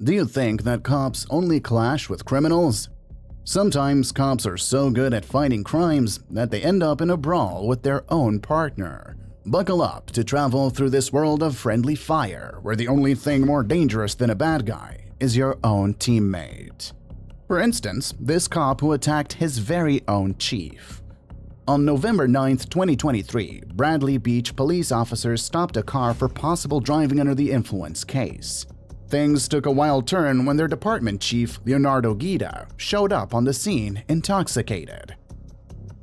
Do you think that cops only clash with criminals? Sometimes cops are so good at fighting crimes that they end up in a brawl with their own partner. Buckle up to travel through this world of friendly fire where the only thing more dangerous than a bad guy is your own teammate. For instance, this cop who attacked his very own chief. On November 9, 2023, Bradley Beach police officers stopped a car for possible driving under the influence case. Things took a wild turn when their department chief, Leonardo Guida, showed up on the scene intoxicated.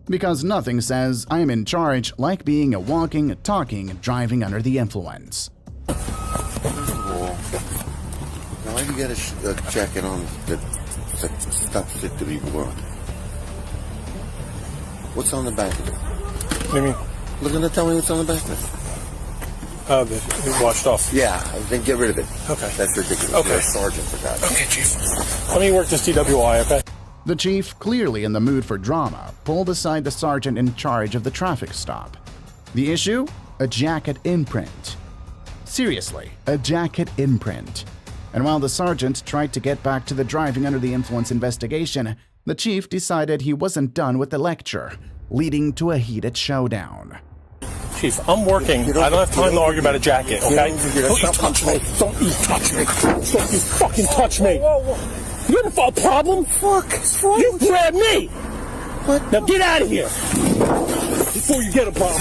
Because nothing says "I'm in charge" like being a walking, talking, driving under the influence. Now you got a jacket on that stuff fit to be worn. What's on the back of it? What do you mean? Look at it, tell me what's on the back of it. It washed off. Yeah, then get rid of it. Okay. That's ridiculous. Okay. You're a sergeant for that. Okay, Chief. Let me work this DWI, okay? The chief, clearly in the mood for drama, pulled aside the sergeant in charge of the traffic stop. The issue? A jacket imprint. Seriously, a jacket imprint. And while the sergeant tried to get back to the driving under the influence investigation, the chief decided he wasn't done with the lecture, leading to a heated showdown. Chief, I'm working. I don't have time to argue about a jacket, okay? Don't you touch me. Don't you touch me. Don't you fucking touch me. You have a problem? Fuck. You grabbed me. What? Now get out of here before you get a problem.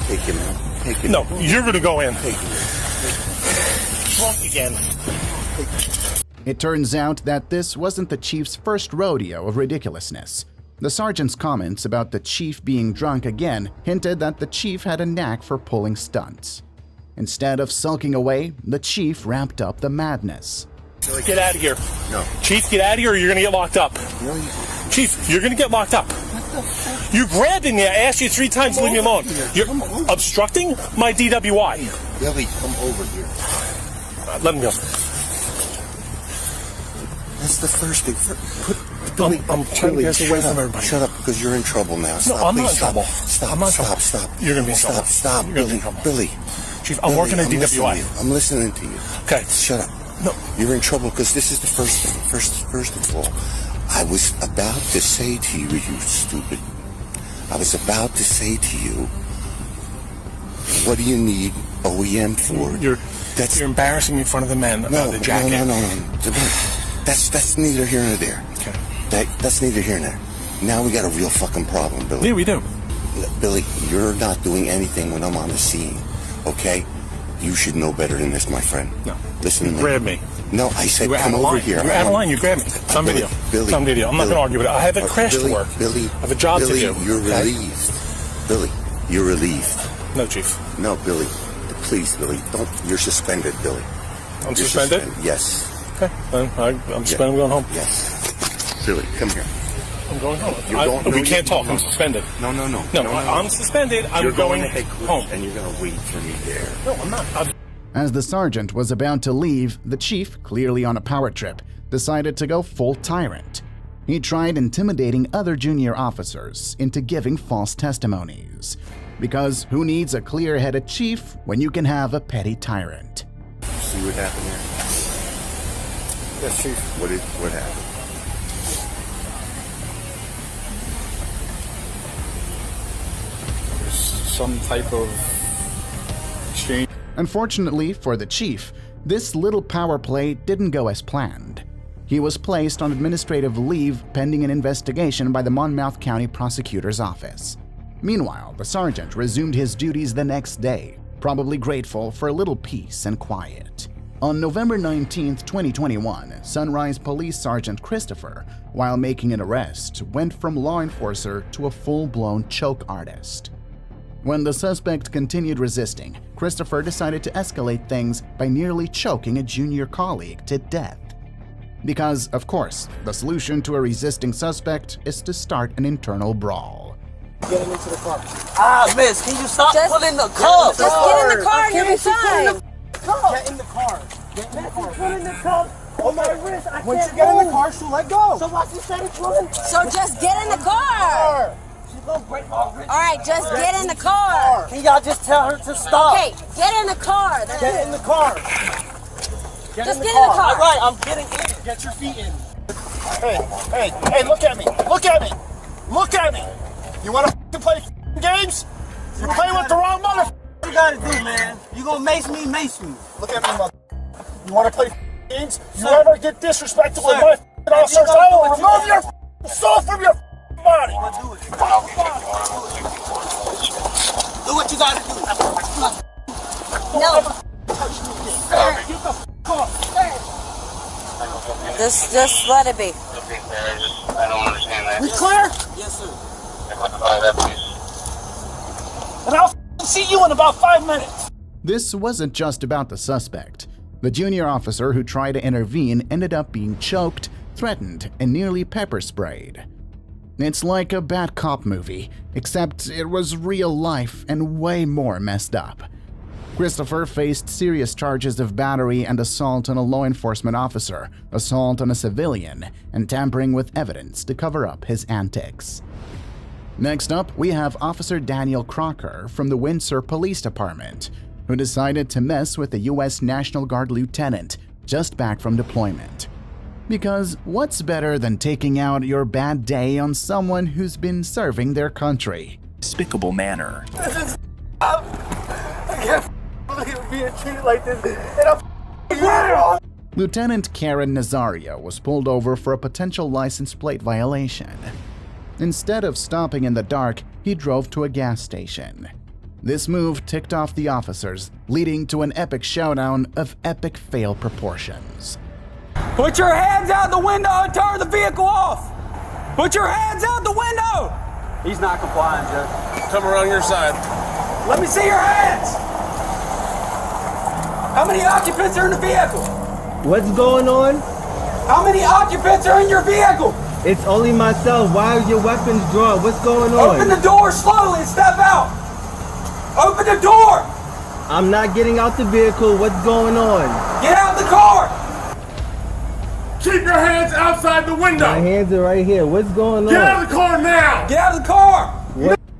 Take him out. Take him No, you're going to go in. Take him. Drunk again. It turns out that this wasn't the chief's first rodeo of ridiculousness. The sergeant's comments about the chief being drunk again hinted that the chief had a knack for pulling stunts. Instead of sulking away, the chief ramped up the madness. Get out of here. No. Chief, get out of here or you're going to get locked up. No, Chief, you're going to get locked up. You grabbed me. I asked you 3 times to leave me alone. You're obstructing my DWI. Billy, come over here. Let him go. That's the first thing. Billy, I'm trying to get away from everybody. Shut up, because you're in trouble now. Stop, No, I'm not please, in trouble. Stop, I'm not in stop, trouble. stop. You're going to be in trouble. Stop, You're gonna be in Billy, trouble. Billy. Chief, I'm working at DWI. I'm listening to you. Okay. Shut up. No. You're in trouble because this is the first thing. First of all, I was about to say to you, you stupid. I was about to say to you, what do you need OEM for? You're embarrassing me in front of the men about the jacket. No. That's neither here nor there. Okay. That's neither here nor there. Now we got a real fucking problem, Billy. Yeah, we do. Billy, you're not doing anything when I'm on the scene, okay? You should know better than this, my friend. No. Listen to me. Grab me. No, I said You were come out of over line. here. You're out of line. You grabbed me. It's on video. Billy, it's on video. I'm not going to argue with it. I have a crash to work. Billy, I have a job to do. You're okay? relieved. Billy, you're relieved. No, Chief. No, Billy. Please, Billy, don't. You're suspended, Billy. I'm suspended? Yes. Okay. I'm suspended. I'm going home. Yes. Billy, come here. I'm going home. No, we can't talk. no. I'm suspended. No. I'm suspended. I'm going home. And you're going to wait for me there. No, I'm not. As the sergeant was about to leave, the chief, clearly on a power trip, decided to go full tyrant. He tried intimidating other junior officers into giving false testimonies. Because who needs a clear-headed chief when you can have a petty tyrant? See what happened there? Yes, Chief. What happened? There's some type of exchange. Unfortunately for the chief, this little power play didn't go as planned. He was placed on administrative leave pending an investigation by the Monmouth County Prosecutor's Office. Meanwhile, the sergeant resumed his duties the next day, probably grateful for a little peace and quiet. On November 19, 2021, Sunrise Police Sergeant Christopher, while making an arrest, went from law enforcer to a full-blown choke artist. When the suspect continued resisting, Christopher decided to escalate things by nearly choking a junior colleague to death. Because, of course, the solution to a resisting suspect is to start an internal brawl. Get him into the car. Miss, can you stop pulling the cup? Just get in the car and you'll be fine. Get in the car. Get in the car. Pulling the cup on my wrist. I Once can't you get in the move. car, she'll let go. So why she said it's pulling? So just get in the car. She's gonna break my wrist. All right, just get in the car. Can y'all just tell her to stop? Okay, get in the car. That's Get it. in the car. Get Just in the get in the car. car. All right, I'm getting in. Get your feet in. Hey, look at me. Look at me. Look at me. You want to play games? You're playing with the wrong mother. What you gotta do, man? You gonna mace me, mace me. Look at me, mother. You want to play games? You Sir. ever get disrespectful with Sir. my If you officers, gonna I do will it, you remove gotta your soul from your body. Do it. Do what you gotta do. No. Just let it be. I don't understand that. We clear? Yes, sir. And I'll see you in about 5 minutes. This wasn't just about the suspect. The junior officer who tried to intervene ended up being choked, threatened, and nearly pepper sprayed. It's like a bad cop movie, except it was real life and way more messed up. Christopher faced serious charges of battery and assault on a law enforcement officer, assault on a civilian, and tampering with evidence to cover up his antics. Next up, we have Officer Daniel Crocker from the Windsor Police Department, who decided to mess with the U.S. National Guard lieutenant just back from deployment. Because what's better than taking out your bad day on someone who's been serving their country? Despicable manner. I can't believe being treated like this. And I'm Lieutenant Karen Nazario was pulled over for a potential license plate violation. Instead of stopping in the dark, he drove to a gas station. This move ticked off the officers, leading to an epic showdown of epic fail proportions. Put your hands out the window and turn the vehicle off! Put your hands out the window! He's not complying, Jeff. Come around your side. Let me see your hands! How many occupants are in the vehicle? What's going on? How many occupants are in your vehicle? It's only myself. Why are your weapons drawn? What's going on? Open the door slowly and step out! Open the door! I'm not getting out the vehicle. What's going on? Get out the car! Keep your hands outside the window. My hands are right here. What's going on? Get out of the car now. Get out of the car!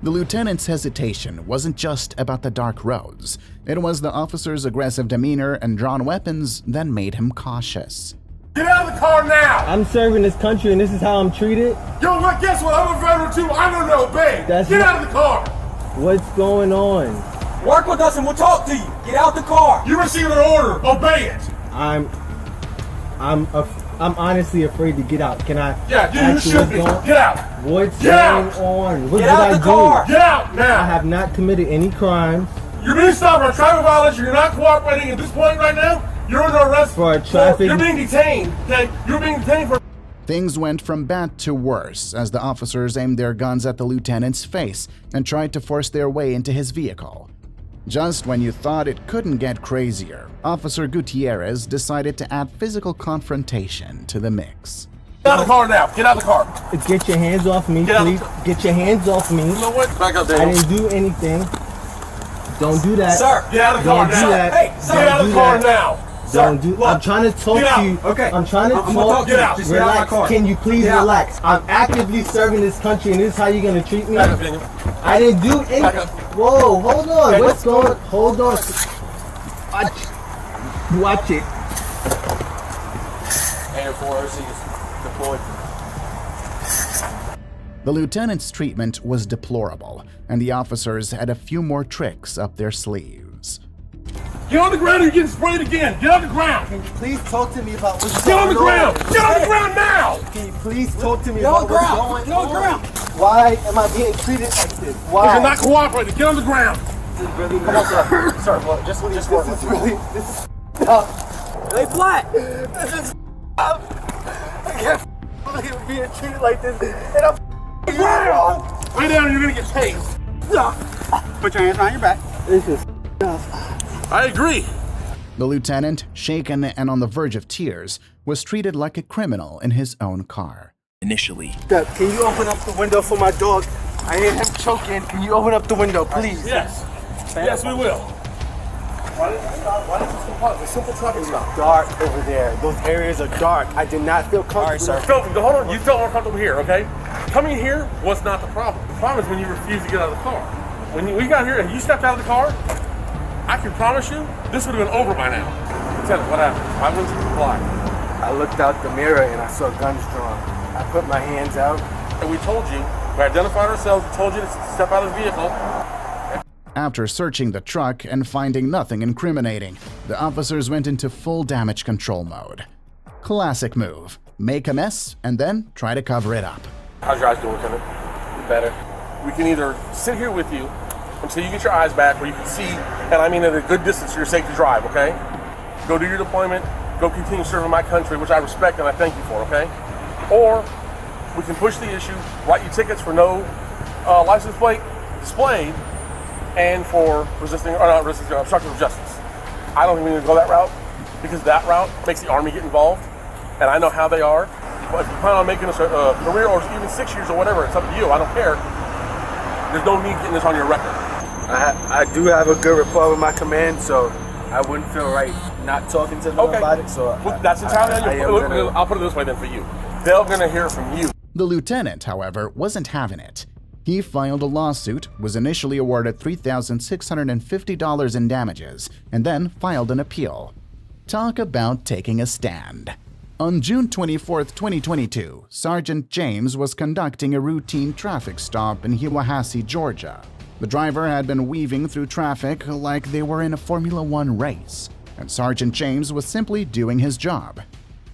The lieutenant's hesitation wasn't just about the dark roads. It was the officer's aggressive demeanor and drawn weapons that made him cautious. Get out of the car now. I'm serving this country and this is how I'm treated? Yo, what? Guess what? I'm a veteran too. I don't know, babe. That's Get not- out of the car. What's going on? Work with us and we'll talk to you. Get out the car! You received an order. Obey it. I'm honestly afraid to get out. Can I? Yeah, you ask should what's be. going- Get out. What's Get going out. on? What Get did out I the do? car. Get out now. I have not committed any crimes You're being stopped for a traffic violation. You're not cooperating at this point right now. You're under arrest for a traffic. You're being detained. Okay? You're being detained for. Things went from bad to worse as the officers aimed their guns at the lieutenant's face and tried to force their way into his vehicle. Just when you thought it couldn't get crazier, Officer Gutierrez decided to add physical confrontation to the mix. Get out of the car now. Get out of the car. Get your hands off me, Get out. please. Get your hands off me. You know what? Back up, I Daniel. didn't do anything. Don't do that. Sir! Get out of the car Don't do now. that. Hey, sir, Get out of the car now. Don't do. Look, I'm trying to talk get out. to you. Okay. I'm trying to I'm talk. gonna talk to you. Get out. Just get out of my Relax. car. Can you please Get out. relax? I'm actively serving this country, and this is how you're gonna treat me. Back up, Daniel. I didn't do anything. Back up. Whoa, hold on. Okay, What's going? Hold on. Watch it. Air 4OC is deployed. The lieutenant's treatment was deplorable, and the officers had a few more tricks up their sleeves. Get on the ground or you're getting sprayed again. Get on the ground. Can you please talk to me about what's Get on the going ground. Get on the ground now. Can you please talk to me Get on about the what's ground. going Get on the ground. Why am I being treated like this? Why? You're not cooperating. Get on the ground. Come on, sir. Sir, look, just leave this is really, this is Lay flat! I can't believe being treated like this, and I'm Lay down or you're going to get tased. Put your hands behind your back. This is I agree. The lieutenant, shaken and on the verge of tears, was treated like a criminal in his own car. Initially, Can you open up the window for my dog? I hear him choking. Can you open up the window, please? Yes. Yes, we will. Why did you comply? It's a simple traffic stop. Dark over there. Those areas are dark. I did not feel comfortable. Hold on. You felt more comfortable here, okay? Coming here was not the problem. The problem is when you refuse to get out of the car. When we got here and you stepped out of the car, I can promise you, this would have been over by now. Lieutenant, what happened? Why wouldn't you comply? I looked out the mirror and I saw guns drawn. I put my hands out. And we told you, we identified ourselves, we told you to step out of the vehicle. After searching the truck and finding nothing incriminating, the officers went into full damage control mode. Classic move. Make a mess and then try to cover it up. How's your eyes doing, Lieutenant? Better. We can either sit here with you until you get your eyes back where you can see, and I mean at a good distance so you're safe to drive, okay? Go do your deployment, go continue serving my country, which I respect and I thank you for, okay? Or we can push the issue, write you tickets for no license plate displayed and for obstruction of justice. I don't think we need to go that route because that route makes the Army get involved, and I know how they are. But if you plan on making a career or even 6 years or whatever, it's up to you. I don't care. There's no need getting this on your record. I do have a good rapport with my command, so I wouldn't feel right not talking to them about it. So that's entirely on you. I'll put it this way then for you. They're going to hear from you. The lieutenant, however, wasn't having it. He filed a lawsuit, was initially awarded $3,650 in damages, and then filed an appeal. Talk about taking a stand. On June 24, 2022, Sergeant James was conducting a routine traffic stop in Hiwassee, Georgia. The driver had been weaving through traffic like they were in a Formula One race, and Sergeant James was simply doing his job.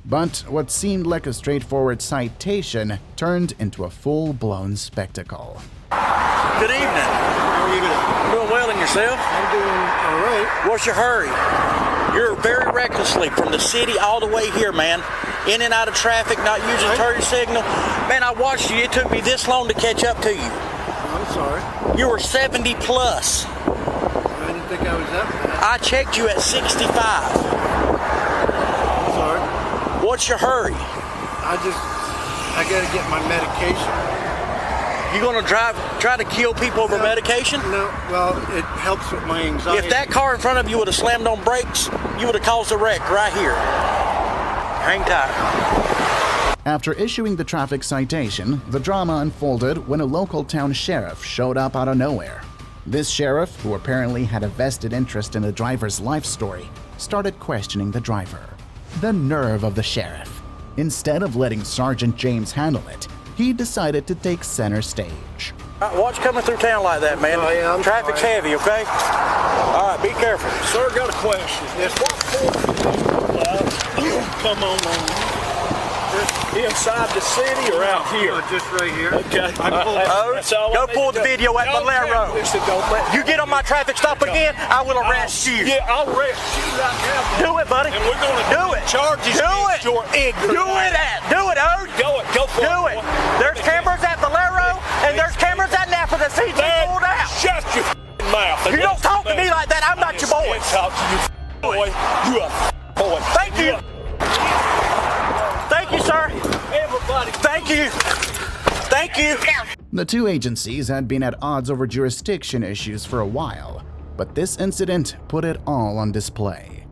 But what seemed like a straightforward citation turned into a full-blown spectacle. Good evening. How are you doing? Doing well in yourself? I'm doing all right. What's your hurry? You're very recklessly from the city all the way here, man. In and out of traffic, not using turn signal. Man, I watched you. It took me this long to catch up to you. I'm sorry. You were 70 plus. I didn't think I was that bad. I checked you at 65. I'm sorry. What's your hurry? I gotta get my medication. You gonna try to kill people over medication? No, well, it helps with my anxiety. If that car in front of you would have slammed on brakes, you would have caused a wreck right here. Hang tight. After issuing the traffic citation, the drama unfolded when a local town sheriff showed up out of nowhere. This sheriff, who apparently had a vested interest in the driver's life story, started questioning the driver. The nerve of the sheriff. Instead of letting Sergeant James handle it, he decided to take center stage. Watch coming through town like that, man. Oh, yeah, Traffic's heavy, okay? All right, be careful. Sir, got a question. Yes, Come on. Inside the city or out here? just right here. Okay. Go pull the video at Valero. You get on my traffic stop again, I will arrest you. Yeah, I'll arrest you right now. Do it, buddy. And we're going to do it. Charges do it. Your ignorance. Do it, Ode. Go for it. Do it. There's cameras at Valero and there's cameras at Napa that see you pulled out. Shut your mouth. You don't talk to me like that. I'm not your boy. Talk to you, boy. You a boy. Thank you. Thank you, sir. Everybody. Thank you. Thank you. The two agencies had been at odds over jurisdiction issues for a while, but this incident put it all on display.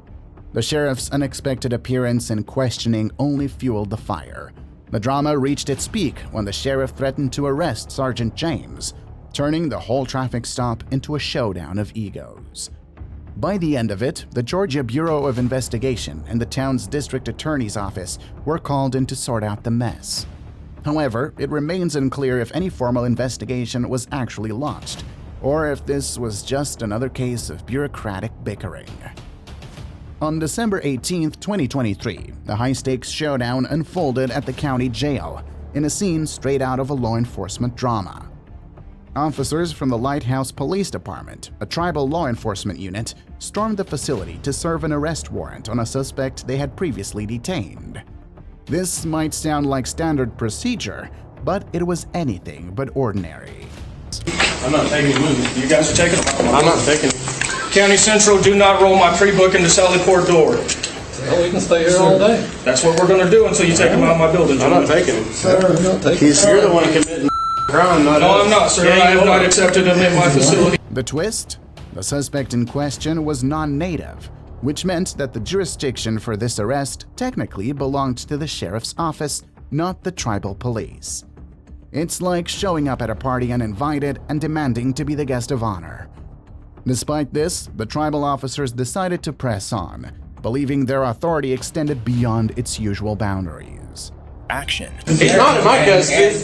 The sheriff's unexpected appearance and questioning only fueled the fire. The drama reached its peak when the sheriff threatened to arrest Sergeant James, turning the whole traffic stop into a showdown of egos. By the end of it, the Georgia Bureau of Investigation and the town's district attorney's office were called in to sort out the mess. However, it remains unclear if any formal investigation was actually launched, or if this was just another case of bureaucratic bickering. On December 18, 2023, the high-stakes showdown unfolded at the county jail, in a scene straight out of a law enforcement drama. Officers from the Lighthouse Police Department, a tribal law enforcement unit, stormed the facility to serve an arrest warrant on a suspect they had previously detained. This might sound like standard procedure, but it was anything but ordinary. I'm not taking the movie. You guys are taking it. I'm not taking it. County Central, do not roll my pre-booking to solid court door. Well, we can stay here all day. That's what we're going to do until you take him out of my building. I'm not taking him. Sir, I'm not taking him. You're the one committing crime, not No, us. I'm not, sir. I have not accepted him in my facility. The twist? The suspect in question was non-native, which meant that the jurisdiction for this arrest technically belonged to the sheriff's office, not the tribal police. It's like showing up at a party uninvited and demanding to be the guest of honor. Despite this, the tribal officers decided to press on, believing their authority extended beyond its usual boundaries. Action. He's not in my custody.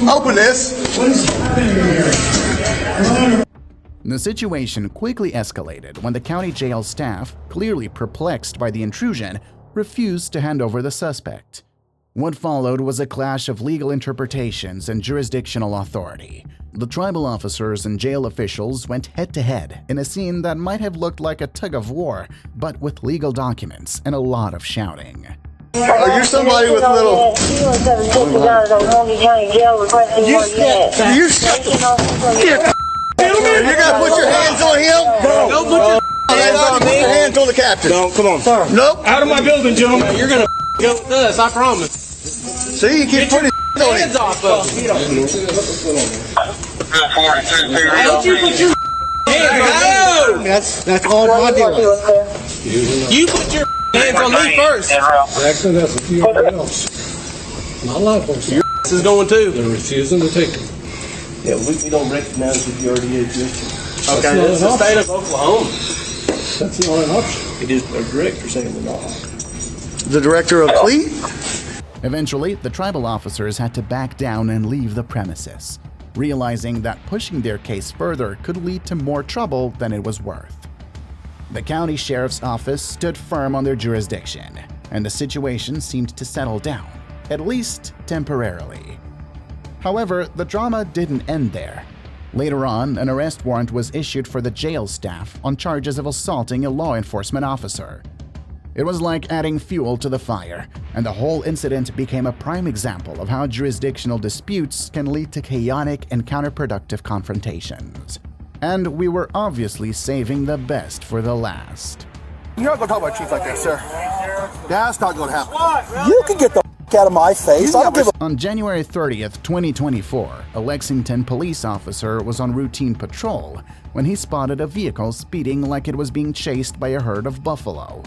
Open this. The situation quickly escalated when the county jail staff, clearly perplexed by the intrusion, refused to hand over the suspect. What followed was a clash of legal interpretations and jurisdictional authority. The tribal officers and jail officials went head-to-head in a scene that might have looked like a tug-of-war, but with legal documents and a lot of shouting. Are you somebody with little... You're gonna put your hands on him? Don't put your hands on me. Put your hands on the captain. No, come on. Sir. Nope. Out of my building, gentlemen. You're gonna go with us, I promise. See, you keep putting your Hands off of me. Don't you put your hands. That's all my deal. You put your hands on me first. Jackson, that's a few else. Not a lot of folks. Your ass is going too. They're refusing to take it. Yeah, we don't recognize that you already exist. Okay, it's the state of Oklahoma. That's not an option. It is the director saying they're not. The director of fleet? Eventually, the tribal officers had to back down and leave the premises, realizing that pushing their case further could lead to more trouble than it was worth. The county sheriff's office stood firm on their jurisdiction, and the situation seemed to settle down, at least temporarily. However, the drama didn't end there. Later on, an arrest warrant was issued for the jail staff on charges of assaulting a law enforcement officer. It was like adding fuel to the fire, and the whole incident became a prime example of how jurisdictional disputes can lead to chaotic and counterproductive confrontations. And we were obviously saving the best for the last. You're not gonna talk about chief like that, sir. That's not gonna happen. You can get the out of my face. I don't give a... On January 30th, 2024, a Lexington police officer was on routine patrol when he spotted a vehicle speeding like it was being chased by a herd of buffalo.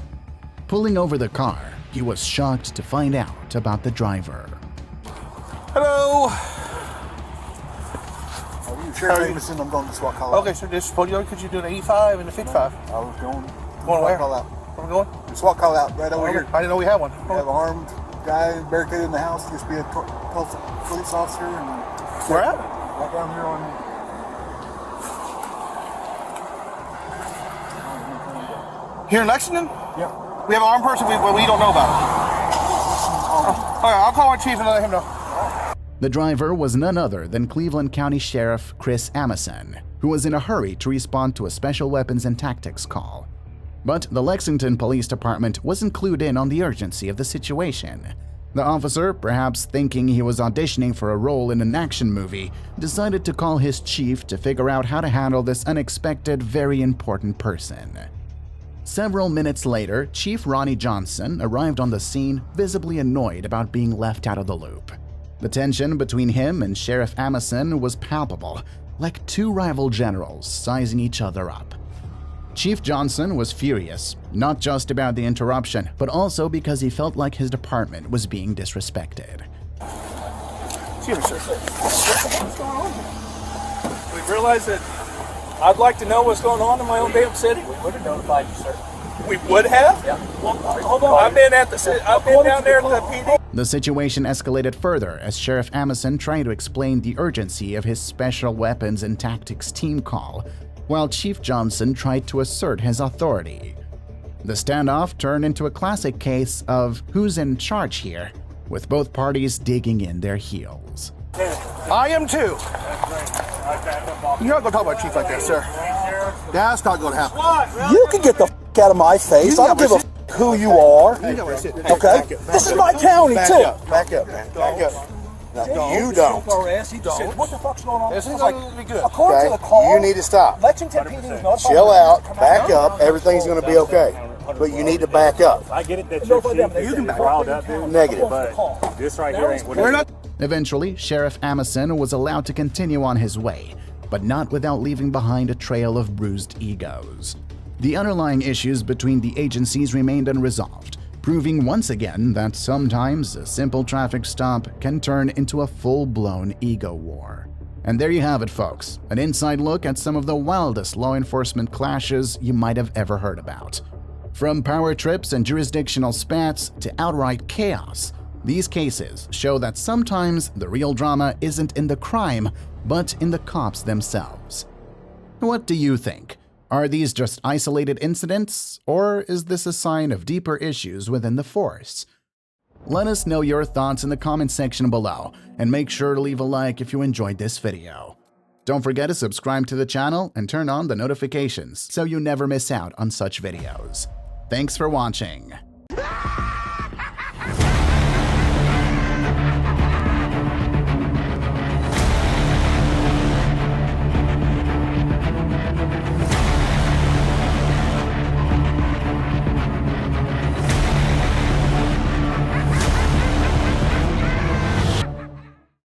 Pulling over the car, he was shocked to find out about the driver. Hello. Sure, I'm going to SWAT call out. Okay, so just could you do an 85 and a 55? I was going. Going where? Call out. Where we going? SWAT call out right over here. I didn't know we had one. We have an armed guy barricaded in the house. Used to be a police officer. And Where at? Right down here on... Here in Lexington? Yeah. We have an armed person we don't know about. Okay, I'll call our chief and let him know. The driver was none other than Cleveland County Sheriff Chris Amison, who was in a hurry to respond to a special weapons and tactics call. But the Lexington Police Department wasn't clued in on the urgency of the situation. The officer, perhaps thinking he was auditioning for a role in an action movie, decided to call his chief to figure out how to handle this unexpected, very important person. Several minutes later, Chief Ronnie Johnson arrived on the scene, visibly annoyed about being left out of the loop. The tension between him and Sheriff Amison was palpable, like two rival generals sizing each other up. Chief Johnson was furious, not just about the interruption, but also because he felt like his department was being disrespected. Excuse me, sir. What's going on here? We've realized that I'd like to know what's going on in my own damn city. We would have notified you, sir. We would have? Yeah. Well, hold on. I've been down there at the PD. The situation escalated further as Sheriff Amison tried to explain the urgency of his Special Weapons and Tactics team call, while Chief Johnson tried to assert his authority. The standoff turned into a classic case of who's in charge here, with both parties digging in their heels. I am too. You're not going to talk about chief like that, sir. That's not going to happen. You can get the out of my face. I don't give a who you are. Okay? This is my county, too. Back up, man. Back up. No, you don't. What the fuck's going on? This is like, be good. According to the call, You need to stop. Lexington PD is not... Chill out. Back up. Everything's going to be okay. But you need to back up. I get it that you can back up. Negative. But this right here ain't what it is. Eventually, Sheriff Amison was allowed to continue on his way, but not without leaving behind a trail of bruised egos. The underlying issues between the agencies remained unresolved, proving once again that sometimes a simple traffic stop can turn into a full-blown ego war. And there you have it, folks, an inside look at some of the wildest law enforcement clashes you might have ever heard about. From power trips and jurisdictional spats to outright chaos, these cases show that sometimes the real drama isn't in the crime, but in the cops themselves. What do you think? Are these just isolated incidents, or is this a sign of deeper issues within the force? Let us know your thoughts in the comment section below, and make sure to leave a like if you enjoyed this video. Don't forget to subscribe to the channel and turn on the notifications so you never miss out on such videos. Thanks for watching.